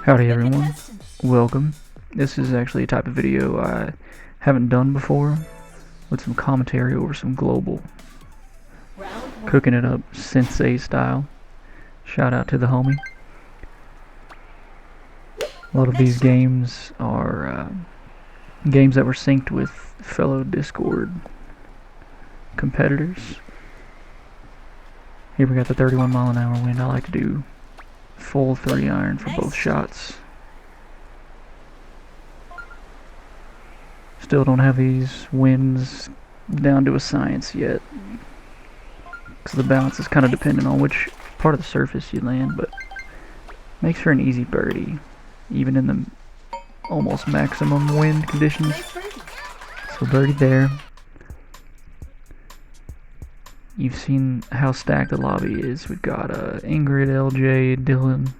Howdy everyone, welcome. This is actually a type of video I haven't done before, with some commentary over some global. Cooking it up sensei style. Shout out to the homie. A lot of these games are games that were synced with fellow Discord competitors. Here we got the 31 mile an hour wind. I like to do full 3 iron for both shots. Still don't have these winds down to a science yet, because the balance is kind of dependent on which part of the surface you land, but makes for an easy birdie, even in the almost maximum wind conditions. So birdie there. You've seen how stacked the lobby is. We've got Ingrid, LJ, Dylan.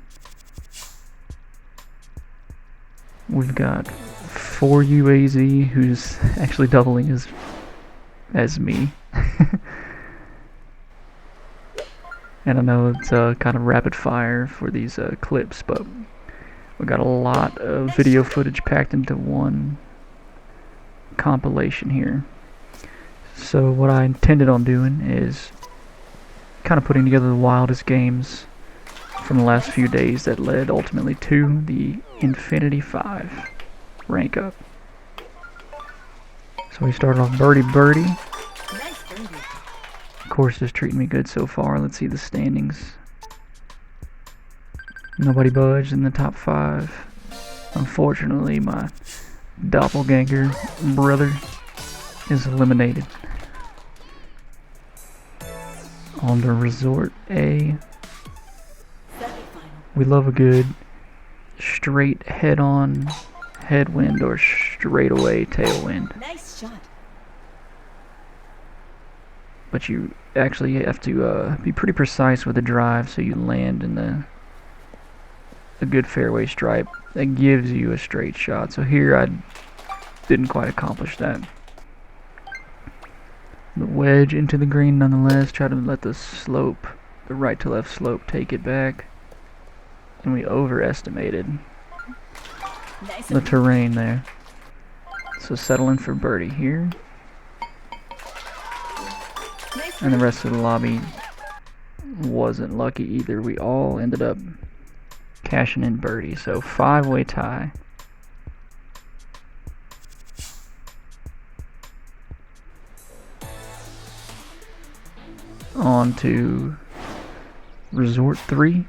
We've got 4UAZ, who's actually doubling as me. And I know it's kind of rapid fire for these clips, but we got a lot of video footage packed into one compilation here. So what I intended on doing is kind of putting together the wildest games from the last few days that led ultimately to the Infinity 5 rank up. So we started off birdie. Course is treating me good so far. Let's see the standings. Nobody budged in the top 5. Unfortunately, my doppelganger brother is eliminated. On the Resort A, we love a good straight head-on headwind or straightaway tailwind. Nice shot. But you actually have to be pretty precise with the drive, so you land in a good fairway stripe that gives you a straight shot. So here I didn't quite accomplish that. The wedge into the green nonetheless. Try to let the slope, the right to left slope, take it back. And we overestimated the terrain there. So settling for birdie here. And the rest of the lobby wasn't lucky either. We all ended up cashing in birdie. So 5-way tie. On to Resort 3,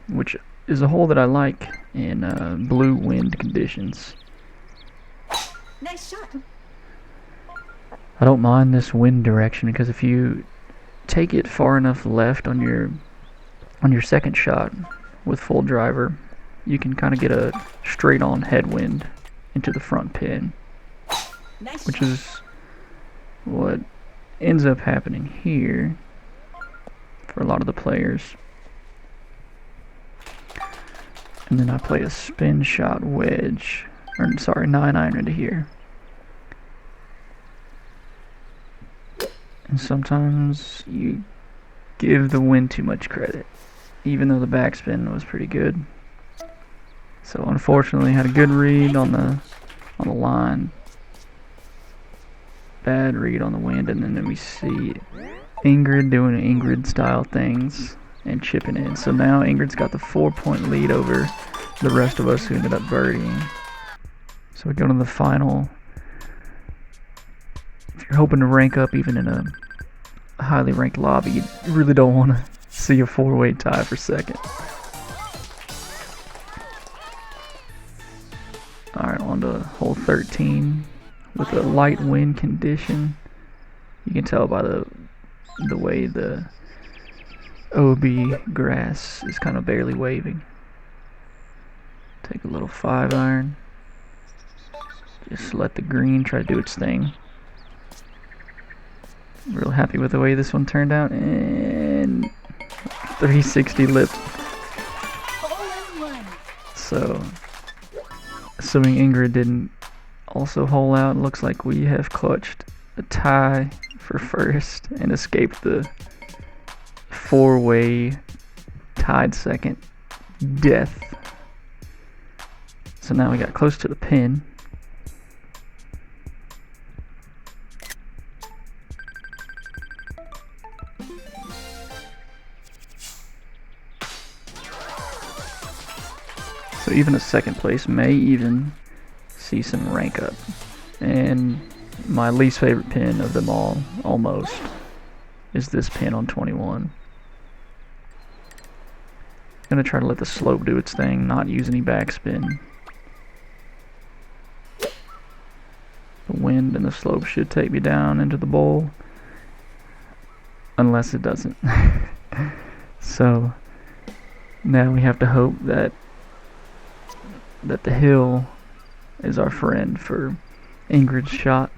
which is a hole that I like in blue wind conditions. Nice shot. I don't mind this wind direction, because if you take it far enough left on your second shot with full driver, you can kind of get a straight on headwind into the front pin, which is what ends up happening here for a lot of the players. And then I play a spin shot wedge, or sorry, 9 iron into here. And sometimes you give the wind too much credit, even though the backspin was pretty good. So unfortunately, had a good read on the line, bad read on the wind, and then we see Ingrid doing Ingrid style things and chipping in. So now Ingrid's got the 4-point lead over the rest of us who ended up birdieing. So we go to the final. If you're hoping to rank up even in a highly ranked lobby, you really don't want to see a 4-way tie for second. Alright, on to hole 13 with a light wind condition. You can tell by the way the OB grass is kind of barely waving. Take a little 5 iron. Just let the green try to do its thing. Real happy with the way this one turned out, and 360 lip. So, assuming Ingrid didn't also hole out, it looks like we have clutched a tie for first and escaped the 4-way tied second death. So now we got close to the pin. So even a second place may even see some rank up. And my least favorite pin of them all, almost, is this pin on 21. Gonna try to let the slope do its thing, not use any backspin. The wind and the slope should take me down into the bowl, unless it doesn't. So now we have to hope that the hill is our friend for Ingrid's shot.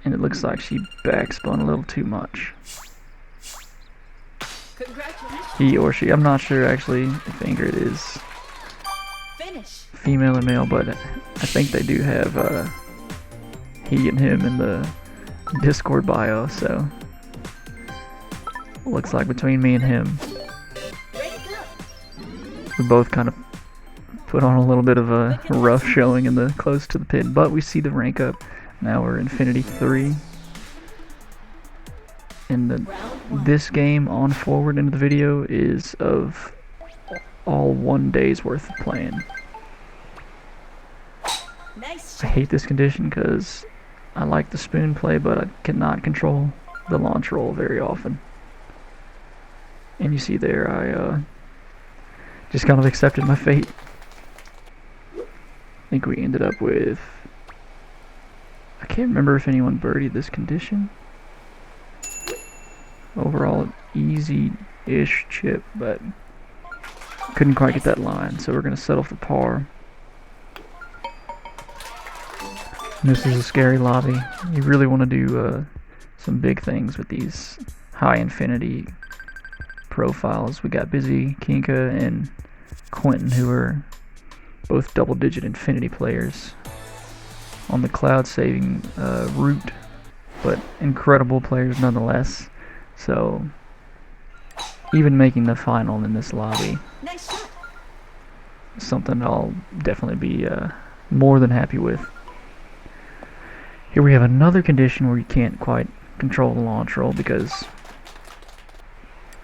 And it looks like she backspun a little too much. Congratulations. He or she, I'm not sure actually if Ingrid is Finish. female or male, but I think they do have he and him in the Discord bio, so looks like between me and him, Ready to go. we both kind of put on a little bit of a rough showing in the close to the pin, but we see the rank up. Now we're Infinity 3. And this game on forward into the video is of all 1 day's worth of playing. Nice I shot. hate this condition because I like the spoon play, but I cannot control the launch roll very often. And you see there, I just kind of accepted my fate. I think we ended up with, I can't remember if anyone birdied this condition. Overall, easy-ish chip, but couldn't quite get that line, so we're going to settle for par. And this is a scary lobby. You really want to do some big things with these high infinity profiles. We got Busy, Kinka, and Quentin, who are both double-digit infinity players on the cloud-saving route, but incredible players nonetheless. So, even making the final in this lobby, Nice shot. something I'll definitely be more than happy with. Here we have another condition where you can't quite control the launch roll because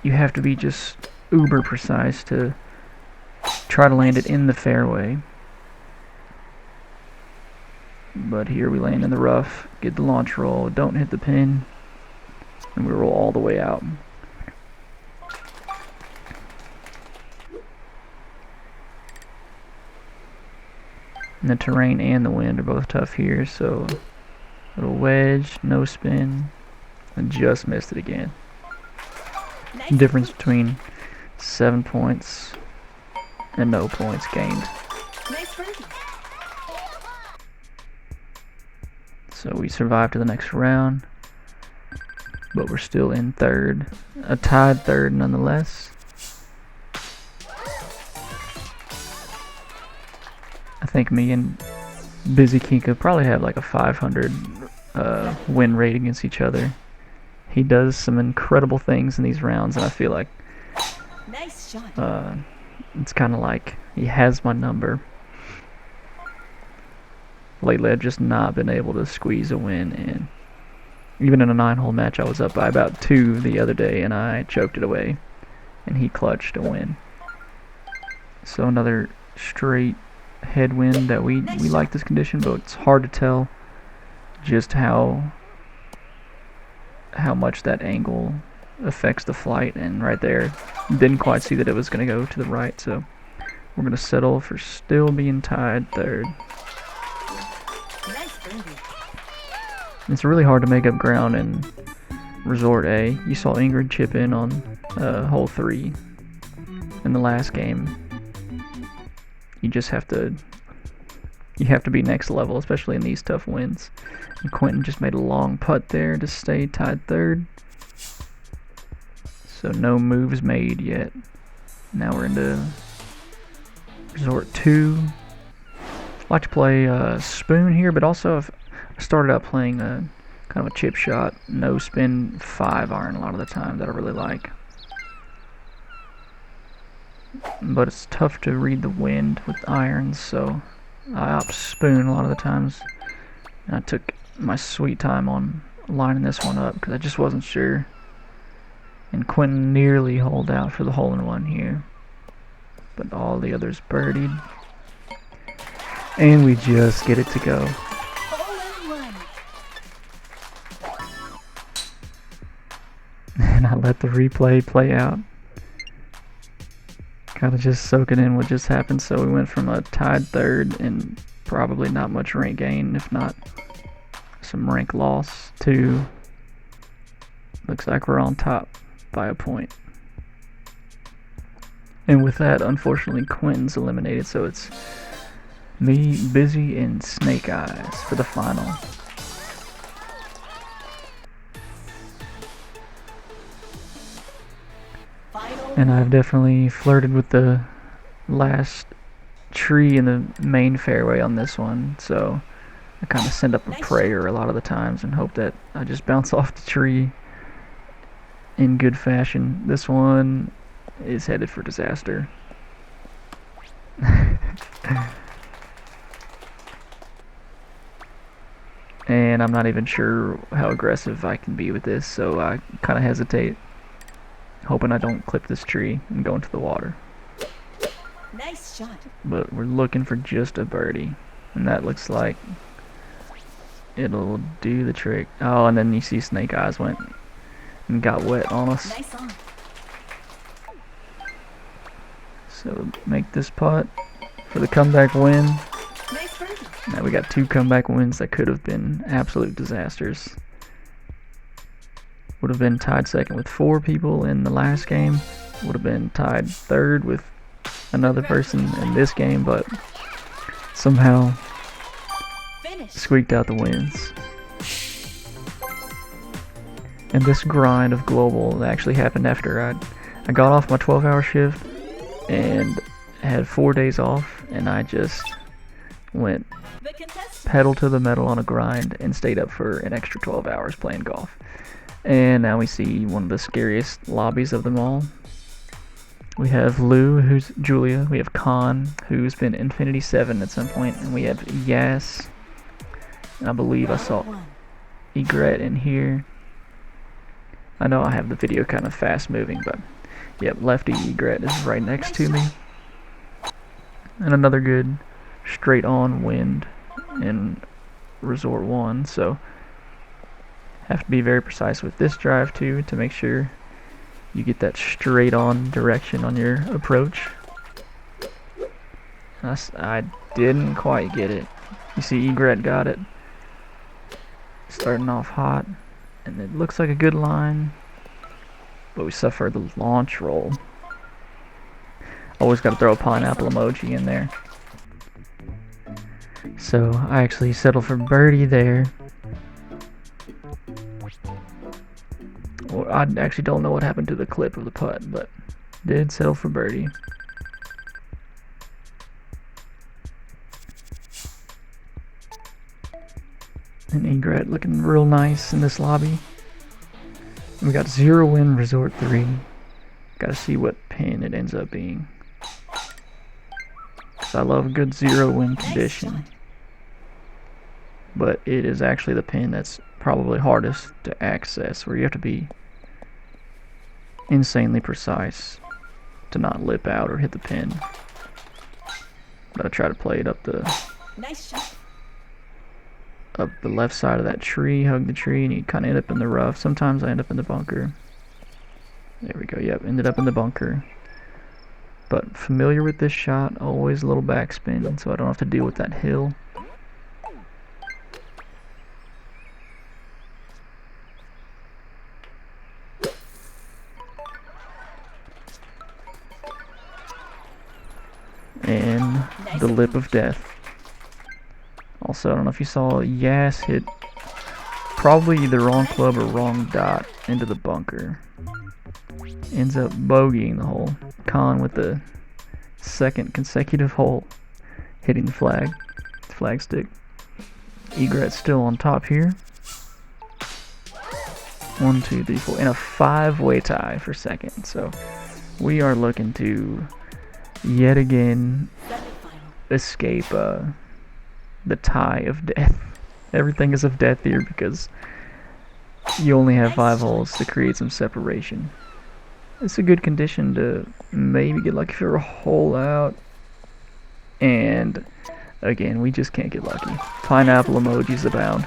you have to be just uber precise to try to land it in the fairway. But here we land in the rough, get the launch roll, don't hit the pin, and we roll all the way out. And the terrain and the wind are both tough here, so little wedge, no spin, and just missed it again. Nice. Difference between 7 points and no points gained. Nice birdie. So we survived to the next round, but we're still in third, a tied third nonetheless. I think me and Busy Kinka probably have like a 500 win rate against each other. He does some incredible things in these rounds, and I feel like Nice shot. it's kind of like he has my number. Lately, I've just not been able to squeeze a win, and even in a 9-hole match, I was up by about 2 the other day, and I choked it away, and he clutched a win. So another straight headwind that we like this condition, but it's hard to tell just how much that angle affects the flight. And right there, didn't quite see that it was going to go to the right, so we're going to settle for still being tied third. Nice birdie. It's really hard to make up ground in Resort A. You saw Ingrid chip in on hole 3 in the last game. You just have to be next level, especially in these tough winds. And Quentin just made a long putt there to stay tied third. So no moves made yet. Now we're into Resort 2. I like to play spoon here, but also I started out playing kind of a chip shot, no spin 5-iron a lot of the time that I really like. but it's tough to read the wind with irons, so I opt spoon a lot of the times. And I took my sweet time on lining this one up because I just wasn't sure. And Quentin nearly holed out for the hole-in-one here, but all the others birdied. And we just get it to go. Hole-in-one. And I let the replay play out. Kind of just soaking in what just happened. So we went from a tied third and probably not much rank gain, if not some rank loss, to looks like we're on top by a point. And with that, unfortunately, Quentin's eliminated, so it's me, Busy, and Snake Eyes for the final. And I've definitely flirted with the last tree in the main fairway on this one, so I kind of send up a prayer a lot of the times and hope that I just bounce off the tree in good fashion. This one is headed for disaster. And I'm not even sure how aggressive I can be with this, so I kind of hesitate, hoping I don't clip this tree and go into the water. Nice shot. But we're looking for just a birdie, and that looks like it'll do the trick. Oh, and then you see Snake Eyes went and got wet on us. Nice on. So make this putt for the comeback win. Nice birdie. Now we got 2 comeback wins that could have been absolute disasters. Would have been tied second with 4 people in the last game. Would have been tied third with another person in this game, but somehow Finish. squeaked out the wins. And this grind of global actually happened after I got off my 12-hour shift and had 4 days off, and I just went The contestant. pedal to the metal on a grind and stayed up for an extra 12 hours playing golf. And now we see one of the scariest lobbies of them all. We have Lou, who's Julia. We have Khan, who's been Infinity 7 at some point. And we have Yas. And I believe I saw Egret in here. I know I have the video kind of fast moving, but yep, Lefty Egret is right next to me. And another good straight on wind in Resort 1, so have to be very precise with this drive too to make sure you get that straight on direction on your approach. I didn't quite get it. You see Egret got it. Starting off hot, and it looks like a good line, but we suffer the launch roll. Always got to throw a pineapple emoji in there. So I actually settled for birdie there. Well, I actually don't know what happened to the clip of the putt, but did settle for birdie. And Egret looking real nice in this lobby. We got 0 win Resort 3. Gotta see what pin it ends up being. Cause I love a good 0 win condition. But it is actually the pin that's probably hardest to access, where you have to be insanely precise to not lip out or hit the pin. But I try to play it up the Nice shot. left side of that tree, hug the tree, and you kind of end up in the rough. Sometimes I end up in the bunker. There we go. Yep, ended up in the bunker. But familiar with this shot, always a little backspin, so I don't have to deal with that hill. And the lip of death. Also, I don't know if you saw, Yas hit probably the wrong club or wrong dot into the bunker. Ends up bogeying the hole. Khan with the second consecutive hole hitting the flag stick. Egret's still on top here. 1, 2, 3, 4, and a 5-way tie for second. So we are looking to yet again Semi-final. escape the tie of death. Everything is of death here because you only have 5 holes to create some separation. It's a good condition to maybe get lucky for a hole out. And again, we just can't get lucky. Pineapple emojis abound.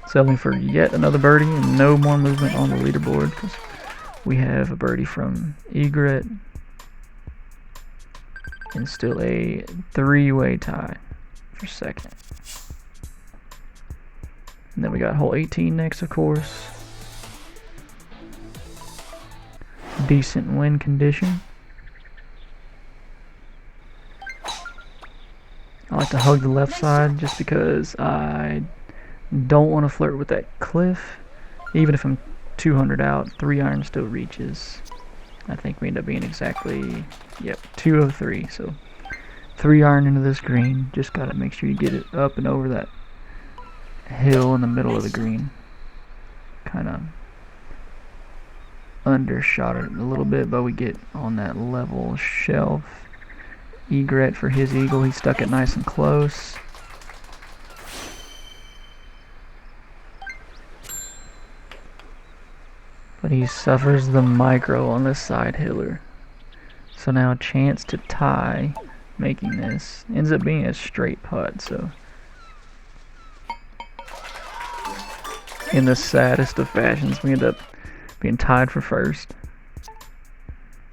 Settling for yet another birdie and no more movement on the leaderboard because we have a birdie from Egret and still a 3-way tie for second. And then we got hole 18 next, of course. Decent wind condition. I like to hug the left side just because I don't want to flirt with that cliff. Even if I'm 200 out, 3-iron still reaches. I think we end up being exactly, 203. So 3-iron into this green. Just gotta make sure you get it up and over that hill in the middle of the green. Kind of undershot it a little bit, but we get on that level shelf. Egret for his eagle. He stuck it nice and close. But he suffers the micro on this side hiller. So now a chance to tie, making this. Ends up being a straight putt, so. In the saddest of fashions, we end up being tied for first.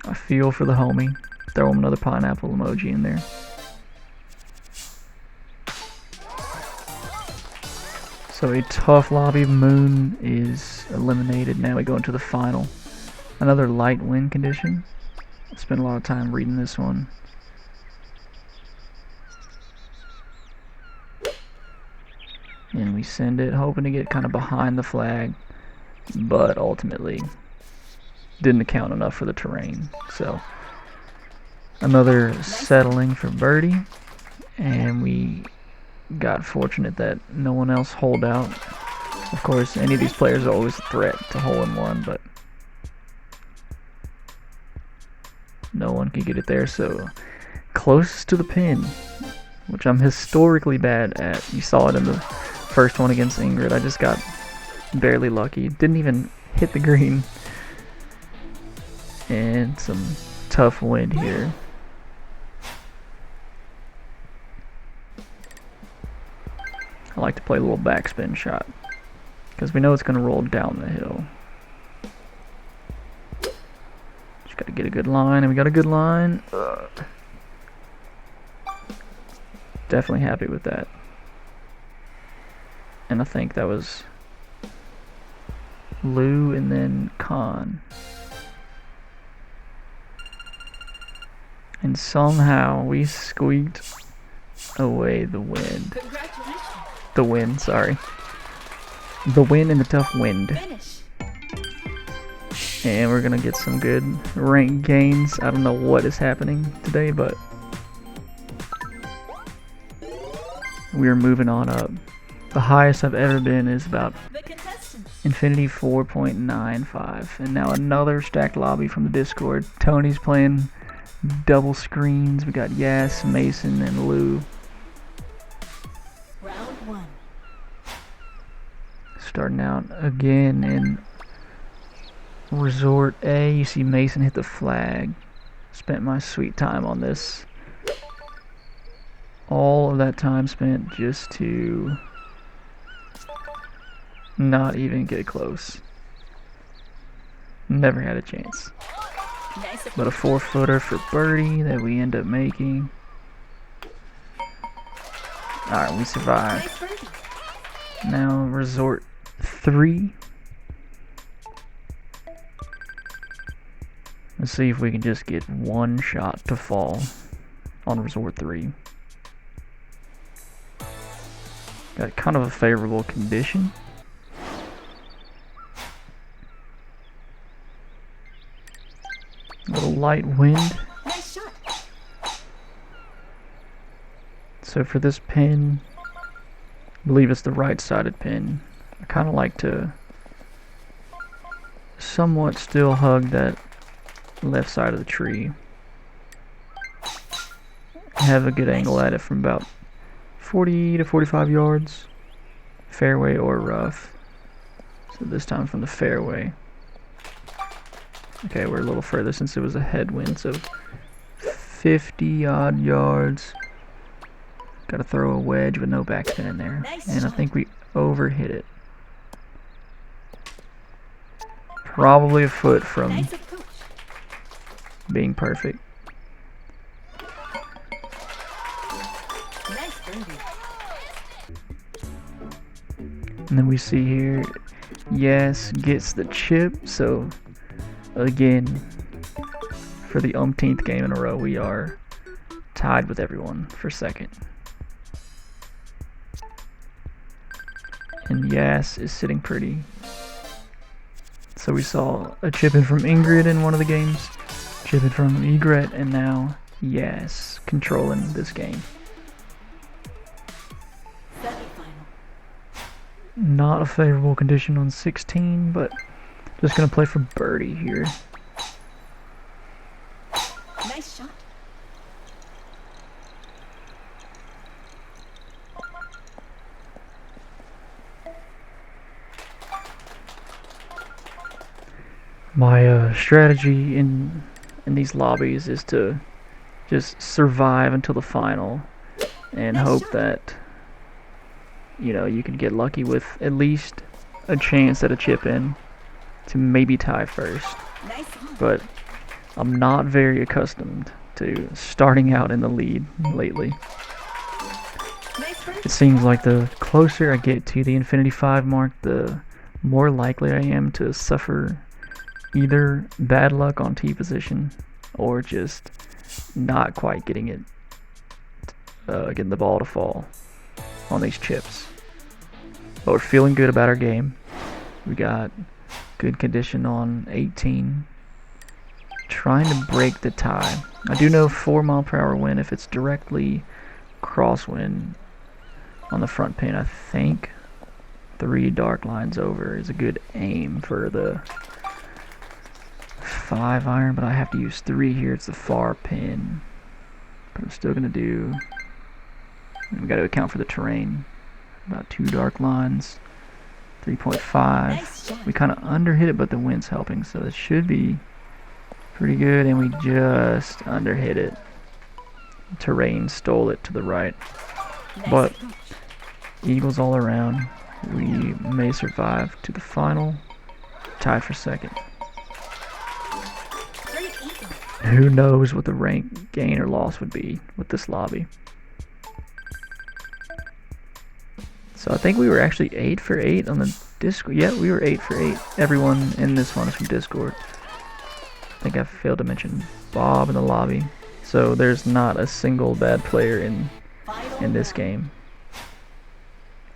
I feel for the homie. Throw him another pineapple emoji in there. So a tough lobby moon is eliminated. Now we go into the final. Another light wind condition. I spent a lot of time reading this one. And we send it hoping to get kind of behind the flag, but ultimately didn't account enough for the terrain. So another settling for birdie, and we got fortunate that no one else holed out. Of course, any of these players are always a threat to hole in one, but no one could get it there. So closest to the pin, which I'm historically bad at. You saw it in the first one against Ingrid. I just got barely lucky. Didn't even hit the green. And some tough wind here. I like to play a little backspin shot because we know it's going to roll down the hill. Just got to get a good line, and we got a good line. Definitely happy with that. And I think that was Lou and then Khan. And somehow we squeaked away the wind. Congratulations. The wind, sorry. The wind and the tough wind. Finish. And we're gonna get some good rank gains. I don't know what is happening today, but we're moving on up. The highest I've ever been is about The contestants. Infinity 4.95. And now another stacked lobby from the Discord. Tony's playing double screens. We got Yas, Mason, and Lou. Round 1. Starting out again in Resort A. You see Mason hit the flag. Spent my sweet time on this. All of that time spent just to not even get close. Never had a chance. Nice. But a 4-footer for birdie that we end up making. Alright, we survived. Nice birdie. Now Resort 3. Let's see if we can just get one shot to fall on Resort 3. Got kind of a favorable condition. A little light wind. Nice shot. So for this pin, I believe it's the right-sided pin. I kind of like to somewhat still hug that left side of the tree. Have a good angle at it from about 40 to 45 yards, fairway or rough. So this time from the fairway. Okay, we're a little further since it was a headwind, so 50 odd yards. Gotta throw a wedge with no backspin in there. And I think we overhit it. Probably a foot from being perfect. And then we see here, yes, gets the chip. So again, for the umpteenth game in a row, we are tied with everyone for second. And Yas is sitting pretty. So we saw a chip in from Ingrid in one of the games, chip in from Egret, and now Yas controlling this game. Not a favorable condition on 16, but just gonna play for birdie here. Nice shot. My strategy in these lobbies is to just survive until the final and hope that, you know, you can get lucky with at least a chance at a chip in to maybe tie first. But I'm not very accustomed to starting out in the lead lately. It seems like the closer I get to the Infinity 5 mark, the more likely I am to suffer either bad luck on tee position or just not quite getting the ball to fall on these chips. But we're feeling good about our game. We got good condition on 18. Trying to break the tie. I do know 4 mile per hour wind if it's directly crosswind on the front pin. I think 3 dark lines over is a good aim for the 5 iron, but I have to use 3 here. It's the far pin, but I'm still gonna do. We got to account for the terrain. About 2 dark lines, 3.5. Nice. We kind of underhit it, but the wind's helping, so it should be pretty good. And we just underhit it. Terrain stole it to the right, but eagles all around. We may survive to the final, tie for second. Who knows what the rank gain or loss would be with this lobby. So I think we were actually 8 for 8 on the Discord. Yeah, we were 8 for 8. Everyone in this one is from Discord. I think I failed to mention Bob in the lobby. So there's not a single bad player in this game.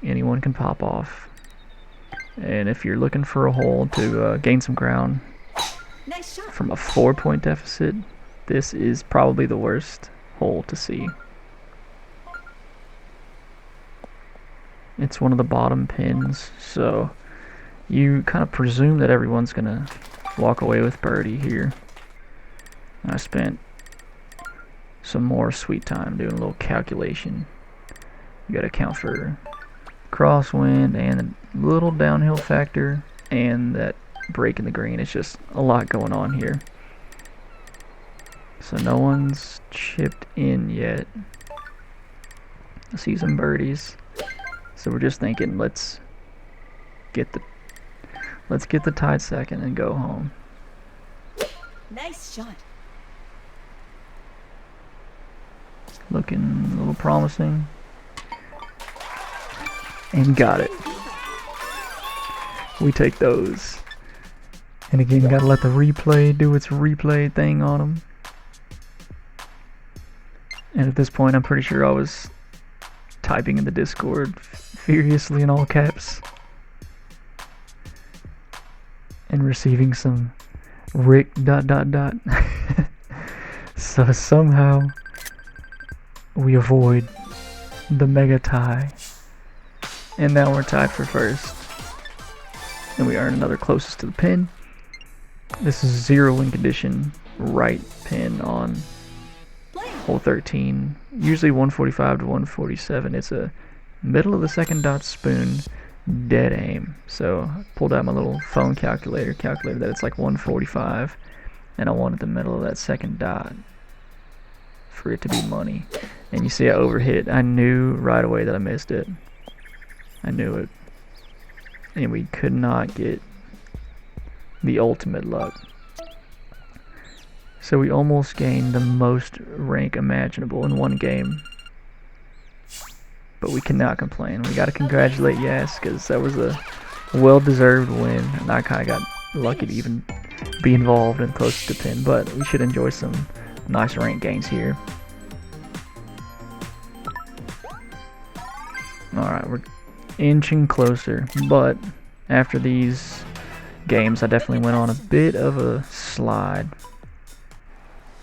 Anyone can pop off. And if you're looking for a hole to gain some ground from a 4-point deficit, this is probably the worst hole to see. It's one of the bottom pins, so you kind of presume that everyone's gonna walk away with birdie here. I spent some more sweet time doing a little calculation. You gotta account for crosswind and a little downhill factor and that break in the green. It's just a lot going on here. So no one's chipped in yet. I see some birdies. So we're just thinking, let's get the tied second and go home. Nice shot. Looking a little promising. And got it. We take those. And again, gotta let the replay do its replay thing on them. And at this point, I'm pretty sure I was typing in the Discord furiously in all caps. And receiving some Rick ... So somehow we avoid the mega tie. And now we're tied for first. And we earn another closest to the pin. This is 0 wind condition, right pin on hole 13. Usually 145 to 147. It's a middle of the second dot spoon, dead aim. So I pulled out my little phone calculated that it's like 145, and I wanted the middle of that second dot for it to be money. And you see I overhit. I knew right away that I missed it. I knew it. And we could not get the ultimate luck. So we almost gained the most rank imaginable in one game. But we cannot complain. We gotta congratulate Yas, because that was a well-deserved win, and I kinda got lucky to even be involved and close to pin, but we should enjoy some nice rank gains here. Alright, we're inching closer, but after these games I definitely went on a bit of a slide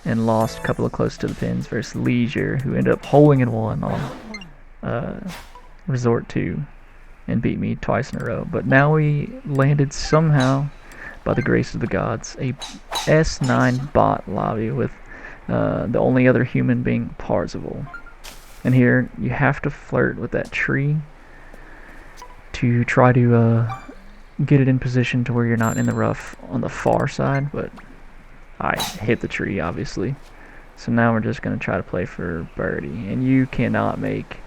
and lost a couple of close to the pins versus Leisure, who ended up holing in one on Resort 2 and beat me twice in a row. But now we landed somehow, by the grace of the gods, a S9 bot lobby with the only other human being Parzival. And here you have to flirt with that tree to try to get it in position to where you're not in the rough on the far side, but I hit the tree obviously. So now we're just going to try to play for birdie, and you cannot make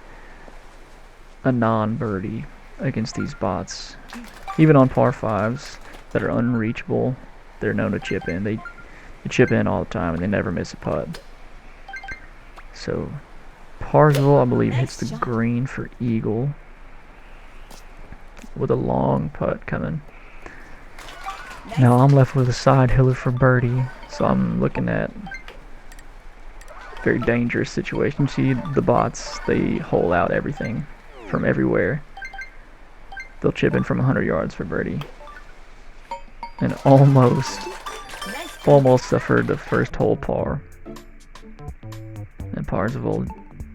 a non-birdie against these bots. Even on par 5s that are unreachable, they're known to chip in. They chip in all the time and they never miss a putt. So Parzival, I believe, hits the green for eagle with a long putt coming. Now I'm left with a side hiller for birdie, so I'm looking at a very dangerous situation. See the bots, they hole out everything from everywhere. They'll chip in from 100 yards for birdie. And almost suffered the first hole par. And Parzival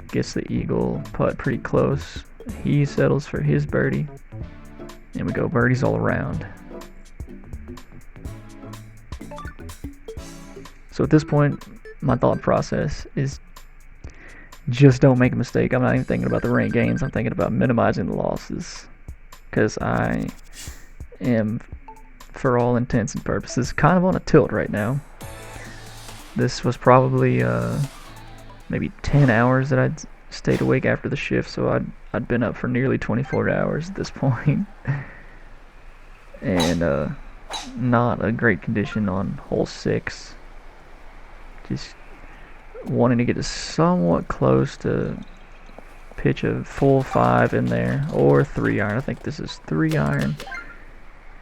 gets the eagle putt pretty close. He settles for his birdie. And we go birdies all around. So at this point, my thought process is just don't make a mistake. I'm not even thinking about the rank gains. I'm thinking about minimizing the losses. Because I am, for all intents and purposes, kind of on a tilt right now. This was probably maybe 10 hours that I'd stayed awake after the shift, so I'd been up for nearly 24 hours at this point. And not a great condition on hole 6. Just wanting to get somewhat close to pitch a full 5 in there, or 3-iron. I think this is 3-iron.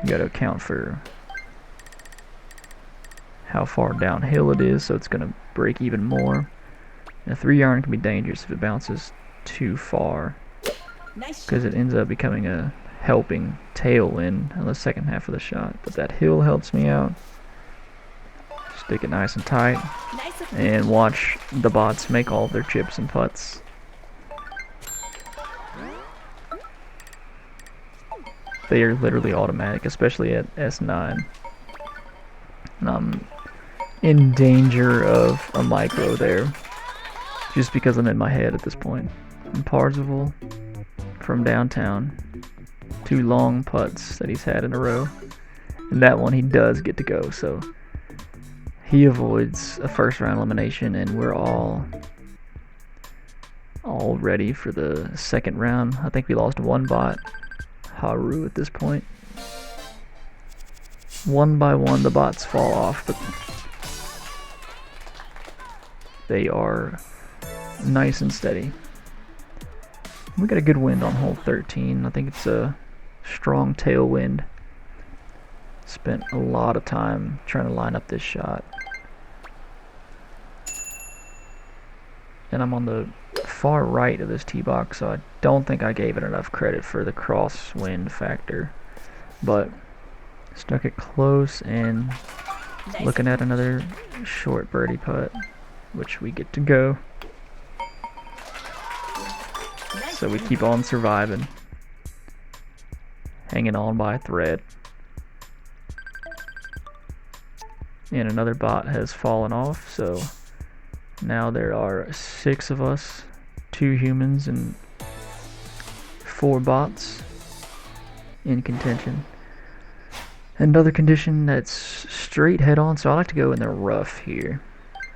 You gotta account for how far downhill it is, so it's gonna break even more. And a 3-iron can be dangerous if it bounces too far, because it ends up becoming a helping tailwind on the second half of the shot. But that hill helps me out. Stick it nice and tight, and watch the bots make all their chips and putts. They are literally automatic, especially at S9. And I'm in danger of a micro there, just because I'm in my head at this point. And Parzival from downtown, 2 long putts that he's had in a row, and that one he does get to go, so he avoids a first round elimination, and we're all ready for the second round. I think we lost 1 bot, Haru, at this point. One by one the bots fall off, but they are nice and steady. We got a good wind on hole 13. I think it's a strong tailwind. Spent a lot of time trying to line up this shot. And I'm on the far right of this tee box, so I don't think I gave it enough credit for the crosswind factor. But stuck it close, and looking at another short birdie putt, which we get to go. So we keep on surviving, hanging on by a thread. and another bot has fallen off, so now there are 6 of us, 2 humans and 4 bots in contention. Another condition that's straight head on, so I like to go in the rough here,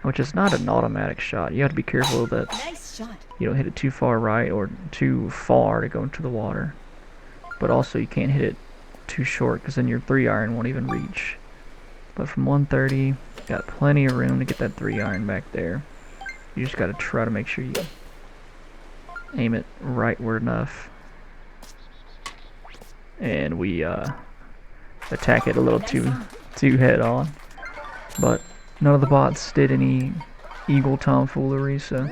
which is not an automatic shot. You have to be careful that Nice shot. you don't hit it too far right or too far to go into the water, but also you can't hit it too short because then your 3-iron won't even reach. But from 130, got plenty of room to get that 3-iron back there. You just got to try to make sure you aim it rightward enough, and we attack it a little too head on. But none of the bots did any eagle tomfoolery, so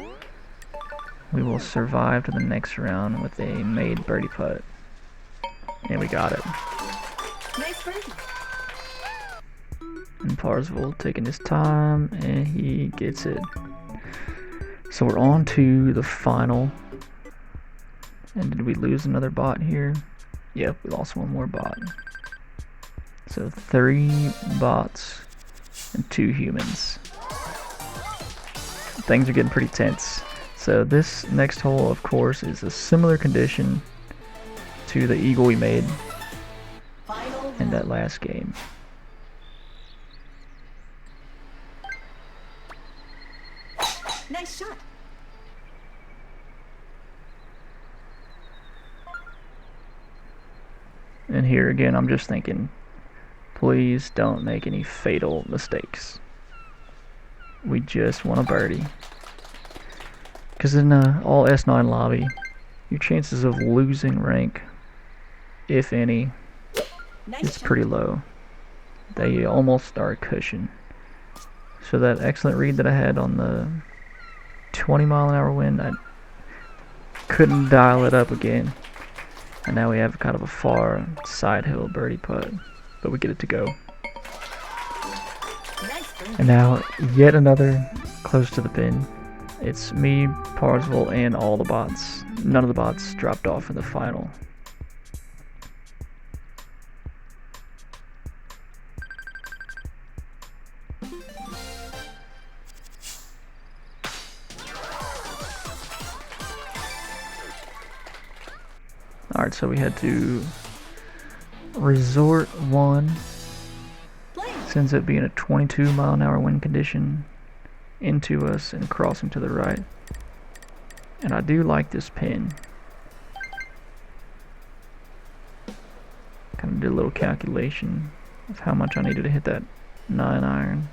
we will survive to the next round with a made birdie putt. And we got it. Nice birdie. And Parsville taking his time, and he gets it. So we're on to the final. And did we lose another bot here? Yep, we lost one more bot. So 3 bots and 2 humans. Things are getting pretty tense. So this next hole, of course, is a similar condition to the eagle we made in that last game. Nice shot. And here again, I'm just thinking, please don't make any fatal mistakes. We just want a birdie. Because in all S9 lobby, your chances of losing rank, if any, is pretty low. They almost are a cushion. So that excellent read that I had on the 20-mile-an-hour wind, I couldn't dial it up again. And now we have kind of a far side hill birdie putt, but we get it to go. And now yet another close to the pin. It's me, Parsville, and all the bots. None of the bots dropped off in the final. Alright, so we had to resort 1, since it being a 22-mile-an-hour wind condition, into us and crossing to the right. And I do like this pin. Kind of did a little calculation of how much I needed to hit that 9-iron.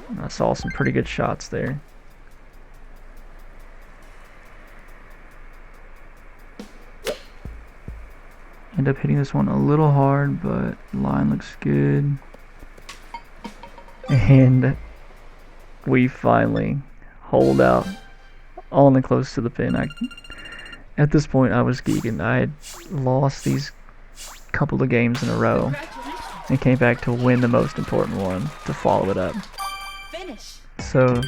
And I saw some pretty good shots there. End up hitting this one a little hard, but line looks good. And we finally hold out only close to the pin. At this point I was geeking. I had lost these couple of games in a row and came back to win the most important one to follow it up. Finish. So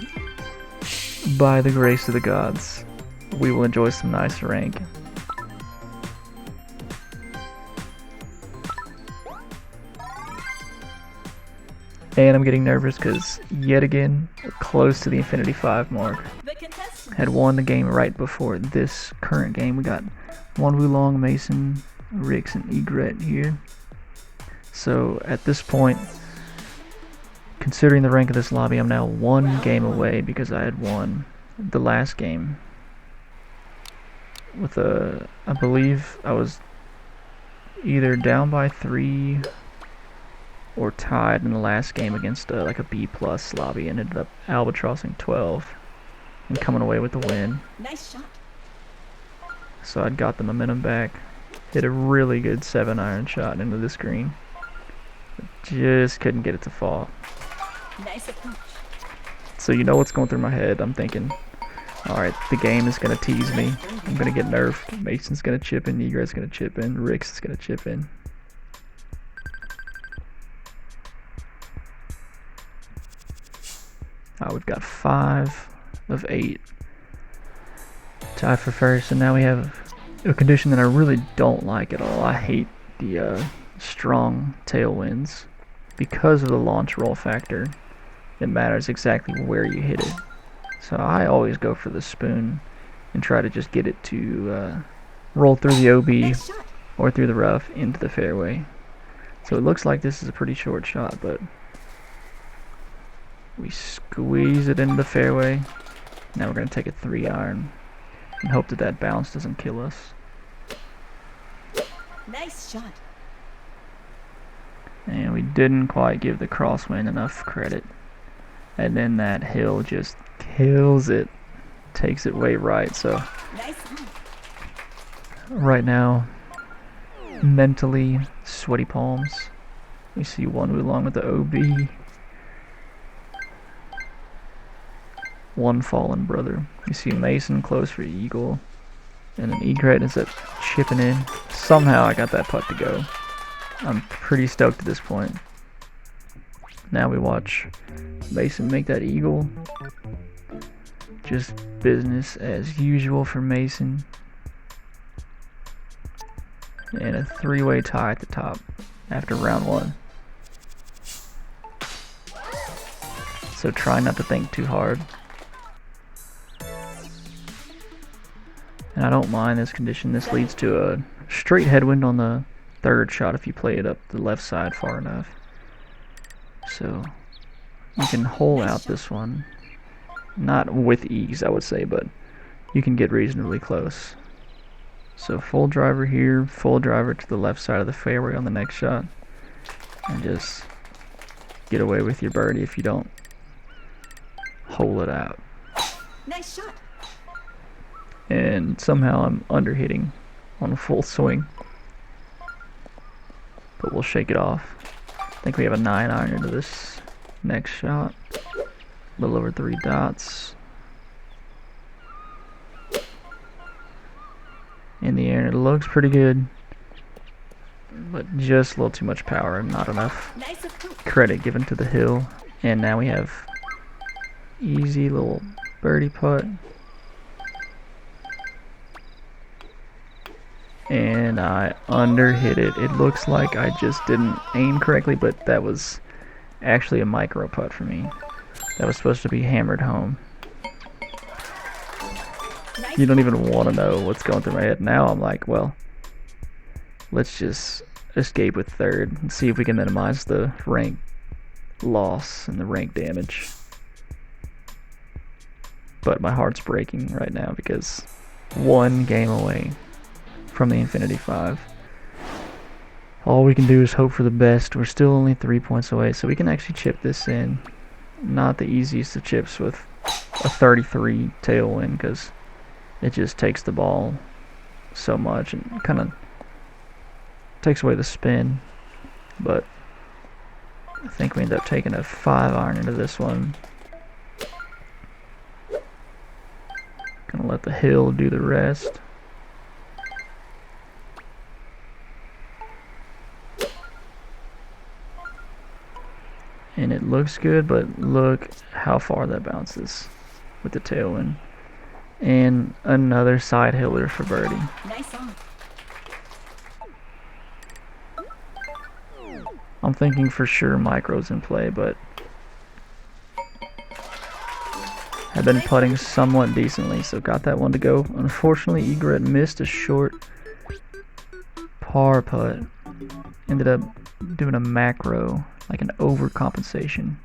by the grace of the gods, we will enjoy some nice rank. And I'm getting nervous because, yet again, we're close to the Infinity 5 mark. Had won the game right before this current game. We got one Wulong, Mason, Rix, and Egret here. So at this point, considering the rank of this lobby, I'm now 1 game away because I had won the last game. With I believe I was either down by 3 or tied in the last game against like a B+ lobby, and ended up albatrossing 12 and coming away with the win. Nice shot. So I'd got the momentum back, hit a really good 7-iron shot into this green, but just couldn't get it to fall. Nice approach. So you know what's going through my head. I'm thinking, alright, the game is going to tease me. I'm going to get nerfed. Mason's going to chip in, Egret's going to chip in, Rix is going to chip in. We've got 5 of 8. Tied for first, and now we have a condition that I really don't like at all. I hate the strong tailwinds. because of the launch roll factor, it matters exactly where you hit it. So I always go for the spoon and try to just get it to roll through the OB Nice shot. or through the rough into the fairway. So it looks like this is a pretty short shot, but we squeeze it into the fairway. Now we're going to take a 3-iron and hope that that bounce doesn't kill us. Nice shot. And we didn't quite give the crosswind enough credit. And then that hill just kills it. Takes it way right. So Nice on. right now, mentally sweaty palms. We see one along with the OB. One fallen brother. You see Mason close for eagle. And an egret ends up chipping in. Somehow I got that putt to go. I'm pretty stoked at this point. Now we watch Mason make that eagle. Just business as usual for Mason. And a 3-way tie at the top after round 1. So try not to think too hard. And I don't mind this condition. This leads to a straight headwind on the 3rd shot if you play it up the left side far enough. So you can hole out this one. Not with ease, I would say, but you can get reasonably close. So full driver here, full driver to the left side of the fairway on the next shot. And just get away with your birdie if you don't hole it out. Nice shot. And somehow I'm underhitting on a full swing. But we'll shake it off. I think we have a 9-iron into this next shot. A little over 3 dots. In the air, and it looks pretty good. But just a little too much power and not enough Nice approach. credit given to the hill. And now we have easy little birdie putt. And I underhit it. It looks like I just didn't aim correctly, but that was actually a micro putt for me. That was supposed to be hammered home. Nice. You don't even want to know what's going through my head. Now I'm like, well, let's just escape with 3rd and see if we can minimize the rank loss and the rank damage. But my heart's breaking right now because 1 game away from the Infinity 5. All we can do is hope for the best. We're still only 3 points away, so we can actually chip this in. Not the easiest of chips with a 33 tailwind because it just takes the ball so much and kind of takes away the spin. But I think we end up taking a 5-iron into this one. Gonna let the hill do the rest. And it looks good, but look how far that bounces with the tailwind. And another side hiller for birdie. Nice on. I'm thinking for sure micro's in play, but have been putting somewhat decently, so got that one to go. Unfortunately, Egret missed a short par putt. Ended up doing a macro, like an overcompensation,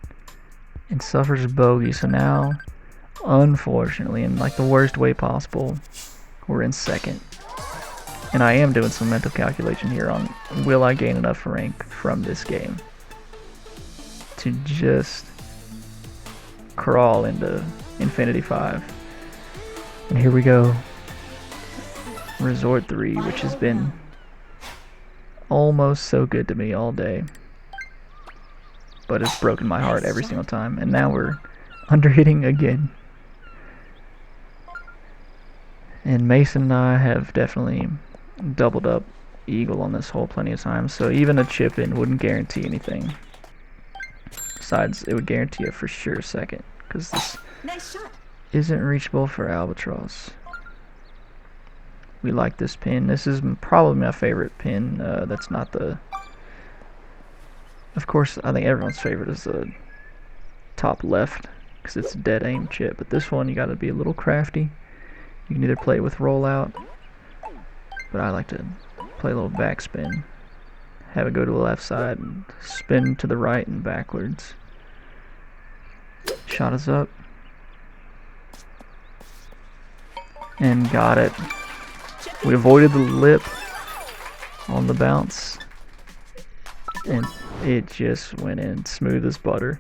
and suffers bogey. So now, unfortunately, in like the worst way possible, we're in 2nd. And I am doing some mental calculation here on will I gain enough rank from this game to just crawl into Infinity 5. And here we go. Resort 3, which has been almost so good to me all day. But it's broken my heart every single time. And now we're underhitting again. And Mason and I have definitely doubled up eagle on this hole plenty of times. So even a chip in wouldn't guarantee anything. Besides, it would guarantee a for sure 2nd. Because this Nice shot. isn't reachable for albatross. We like this pin. This is probably my favorite pin. That's not the Of course, I think everyone's favorite is the top left because it's a dead aim chip. But this one, you got to be a little crafty. You can either play with rollout, but I like to play a little backspin. Have it go to the left side and spin to the right and backwards. Shot is up. And got it. We avoided the lip on the bounce. And it just went in smooth as butter.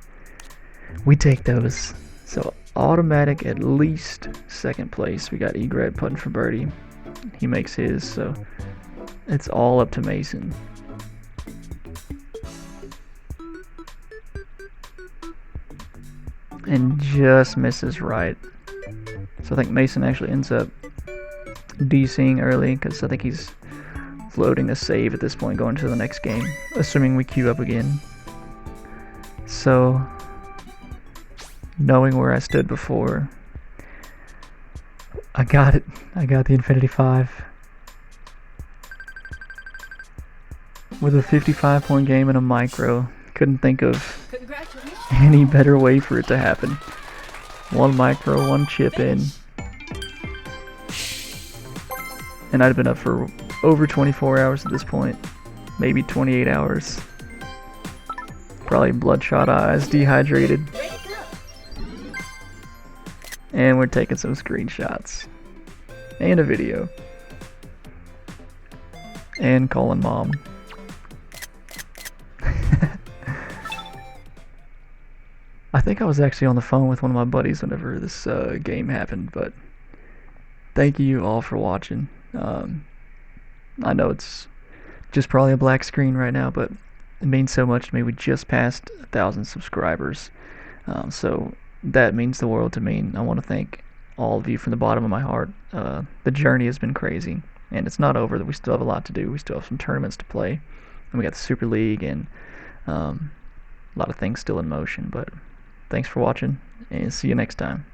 We take those. So automatic at least second place. We got Egret putting for birdie. He makes his, so it's all up to Mason. And just misses right. So I think Mason actually ends up DCing early because I think he's loading a save at this point going to the next game, assuming we queue up again. So knowing where I stood before, I got it. I got the Infinity 5 with a 55-point game in a micro. Couldn't think of Congratulations. any better way for it to happen. One micro, one chip in, and I'd have been up for over 24 hours at this point, maybe 28 hours. Probably bloodshot eyes, dehydrated, Ready to go. and we're taking some screenshots and a video and calling mom. I think I was actually on the phone with one of my buddies whenever this game happened, but thank you all for watching. I know it's just probably a black screen right now, but it means so much to me. We just passed 1,000 subscribers, so that means the world to me. And I want to thank all of you from the bottom of my heart. The journey has been crazy, and it's not over. That we still have a lot to do. We still have some tournaments to play, and we got the Super League and a lot of things still in motion. But thanks for watching, and see you next time.